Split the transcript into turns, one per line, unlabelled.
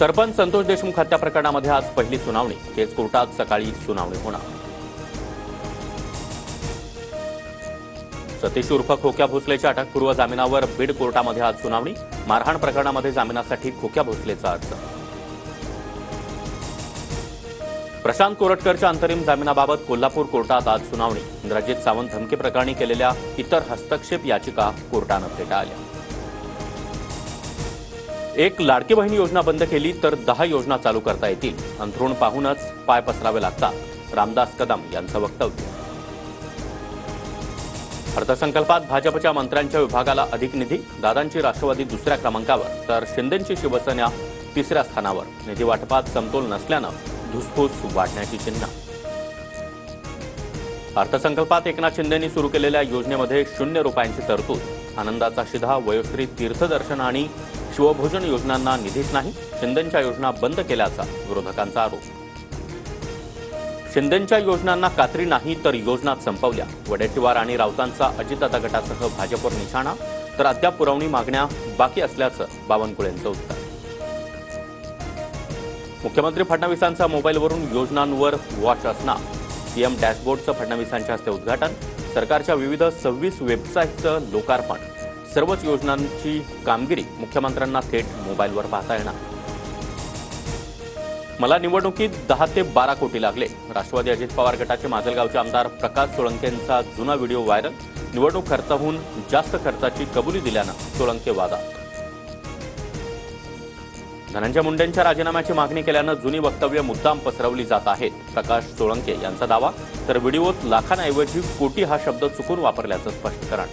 सरपंच संतोष देशमुख हत्या प्रकरणामध्ये आज पहिली सुनावणी। केस कोर्टात सकाळी सुनावणी होणार। सतीश उर्फ खोक्या भोसलेच्या अटकपूर्व जामिनावर बीड कोर्टामध्ये आज सुनावणी। मारहाण प्रकरणामध्ये जामिनासाठी खोक्या भोसलेचा अर्ज। प्रशांत कोरटकरच्या अंतरिम जामिनाबाबत कोल्हापूर कोर्टात आज सुनावणी। इंद्रजित सावंत धमकी प्रकरणी केलेल्या इतर हस्तक्षेप याचिका कोर्टानं फेटाळल्या। एक लाडकी बहीण योजना बंद केली तर 10 योजना चालू करता येतील। अंथरूण पाहूनच पाय पसरावे लागतात, रामदास कदम यांचं वक्तव्य। अर्थसंकल्पात भाजपच्या मंत्र्यांच्या विभागाला अधिक निधी। दादांची राष्ट्रवादी दुसऱ्या क्रमांकावर तर शिंदेंची शिवसेना तिसऱ्या स्थानावर। निधी वाटपात समतोल नसल्यानं धुसफूस वाढण्याची चिन्ह। अर्थसंकल्पात एकनाथ शिंदेंनी सुरू केलेल्या योजनेमध्ये 0 रुपयांची तरतूद। आनंदाचा शिधा, वयोश्री तीर्थदर्शन आणि शिवभोजन योजनांना निधीच नाही। शिंदेंच्या योजना बंद केल्याचा विरोधकांचा आरोप। शिंदेंच्या योजनांना कात्री नाही तर योजना संपवल्या। वडेट्टीवार आणि राऊतांचा अजितदादा गटासह भाजपवर निशाणा, तर अद्याप पुरवणी मागण्या बाकी असल्याचं बावनकुळेंचं उत्तर। मुख्यमंत्री फडणवीसांचा मोबाईलवरून योजनांवर वॉच असणार। सीएम डॅशबोर्डचं फडणवीसांच्या हस्ते उद्घाटन। सरकारच्या विविध 26 वेबसाईटचं लोकार्पण। सर्वच योजनांची कामगिरी मुख्यमंत्र्यांना थेट मोबाईलवर पाहता येणार। मला निवडणुकीत 10 ते 12 कोटी लागले। राष्ट्रवादी अजित पवार गटाचे माजलगावचे आमदार प्रकाश सोळंकेंचा जुना व्हिडिओ व्हायरल। निवडणूक खर्चाहून जास्त खर्चाची कबुली दिल्यानं सोळंके वादात। धनंजय मुंडेंच्या राजीनाम्याची मागणी केल्यानं जुनी वक्तव्य मुद्दाम पसरवली जात आहेत, प्रकाश सोळंके यांचा दावा। तर व्हिडिओत लाखांऐवजी कोटी हा शब्द चुकून वापरल्याचं स्पष्टीकरण।